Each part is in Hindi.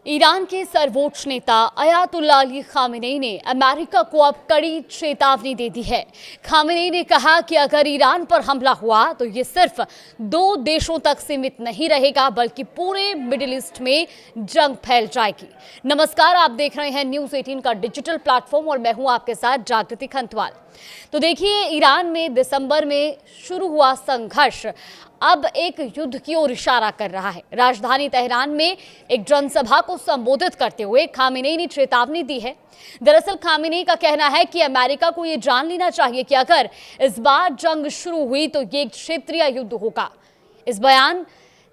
ईरान के सर्वोच्च नेता अयातुल्लाह अली खामेनेई ने अमेरिका को अब कड़ी चेतावनी दे दी है। खामेनेई ने कहा कि अगर ईरान पर हमला हुआ तो ये सिर्फ 2 देशों तक सीमित नहीं रहेगा बल्कि पूरे मिडिल ईस्ट में जंग फैल जाएगी। नमस्कार, आप देख रहे हैं न्यूज़ 18 का डिजिटल प्लेटफॉर्म और मैं हूं आपके साथ जागृति खंतवाल। तो देखिए, ईरान में दिसंबर में शुरू हुआ संघर्ष अब एक युद्ध की ओर इशारा कर रहा है। राजधानी तेहरान में एक जनसभा को संबोधित करते हुए खामेनेई ने चेतावनी दी है। दरअसल खामेनेई का कहना है कि अमेरिका को यह जान लेना चाहिए कि अगर इस बार जंग शुरू हुई तो ये एक क्षेत्रीय युद्ध होगा। इस बयान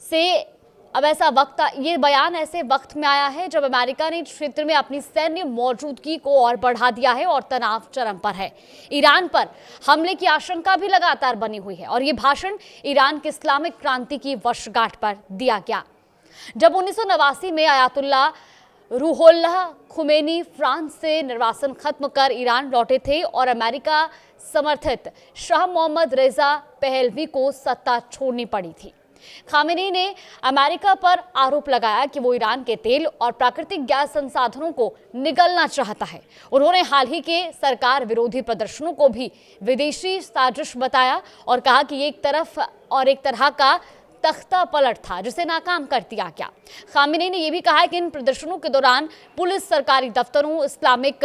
से ये बयान ऐसे वक्त में आया है जब अमेरिका ने क्षेत्र में अपनी सैन्य मौजूदगी को और बढ़ा दिया है और तनाव चरम पर है। ईरान पर हमले की आशंका भी लगातार बनी हुई है और ये भाषण ईरान के इस्लामिक क्रांति की वर्षगांठ पर दिया गया, जब 1989 में अयातुल्लाह रूहुल्लाह खुमैनी फ्रांस से निर्वासन खत्म कर ईरान लौटे थे और अमेरिका समर्थित शाह मोहम्मद रेजा पहलवी को सत्ता छोड़नी पड़ी थी। खामेनेई ने अमेरिका पर आरोप लगाया कि वो ईरान के तेल और प्राकृतिक गैस संसाधनों को निगलना चाहता है। उन्होंने हाल ही के सरकार विरोधी प्रदर्शनों को भी विदेशी साजिश बताया और कहा कि ये एक तरह का तख्ता पलट था जिसे नाकाम कर दिया गया। खामेनेई ने यह भी कहा कि इन प्रदर्शनों के दौरान पुलिस, सरकारी दफ्तरों, इस्लामिक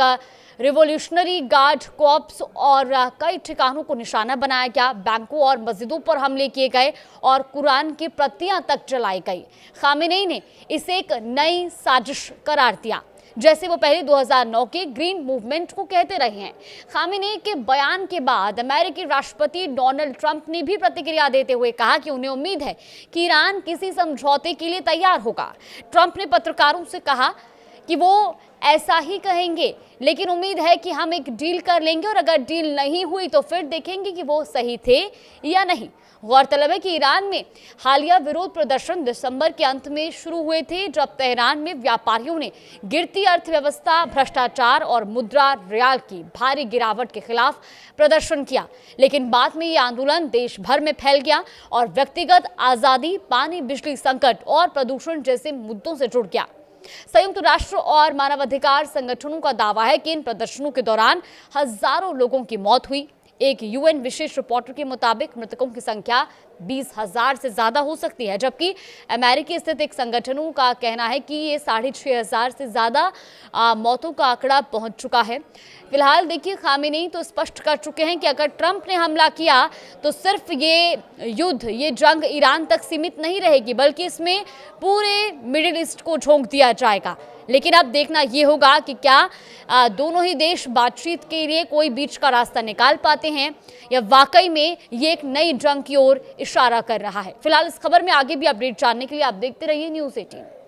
रिवॉल्यूशनरी गार्ड कॉर्प्स और कई ठिकानों को निशाना बनाया गया। बैंकों और मस्जिदों पर हमले किए गए और कुरान की प्रतियां तक जलाई गई। खामेनेई ने इसे एक नई साजिश करार दिया, जैसे वो पहले 2009 के ग्रीन मूवमेंट को कहते रहे हैं। खामेनेई के बयान के बाद अमेरिकी राष्ट्रपति डोनाल्ड ट्रंप ने भी प्रतिक्रिया देते हुए कहा कि उन्हें उम्मीद है कि ईरान किसी समझौते के लिए तैयार होगा। ट्रंप ने पत्रकारों से कहा कि वो ऐसा ही कहेंगे, लेकिन उम्मीद है कि हम एक डील कर लेंगे और अगर डील नहीं हुई तो फिर देखेंगे कि वो सही थे या नहीं। गौरतलब है कि ईरान में हालिया विरोध प्रदर्शन दिसंबर के अंत में शुरू हुए थे, जब तेहरान में व्यापारियों ने गिरती अर्थव्यवस्था, भ्रष्टाचार और मुद्रा रियाल की भारी गिरावट के खिलाफ प्रदर्शन किया। लेकिन बाद में ये आंदोलन देश भर में फैल गया और व्यक्तिगत आज़ादी, पानी, बिजली संकट और प्रदूषण जैसे मुद्दों से जुड़ गया। संयुक्त राष्ट्र और मानवाधिकार संगठनों का दावा है कि इन प्रदर्शनों के दौरान हजारों लोगों की मौत हुई। एक यूएन विशेष रिपोर्टर के मुताबिक मृतकों की संख्या 20,000 से ज्यादा हो सकती है, जबकि अमेरिकी स्थित एक संगठनों का कहना है कि ये 6,500 से ज्यादा मौतों का आंकड़ा पहुंच चुका है। फिलहाल देखिए, खामेनेई तो स्पष्ट कर चुके हैं कि अगर ट्रंप ने हमला किया तो सिर्फ ये जंग ईरान तक सीमित नहीं रहेगी बल्कि इसमें पूरे मिडिल ईस्ट को झोंक दिया जाएगा। लेकिन अब देखना ये होगा कि क्या दोनों ही देश बातचीत के लिए कोई बीच का रास्ता निकाल पाते हैं या वाकई में ये एक नई जंग की ओर इशारा कर रहा है। फिलहाल इस खबर में आगे भी अपडेट जानने के लिए आप देखते रहिए न्यूज़ 18।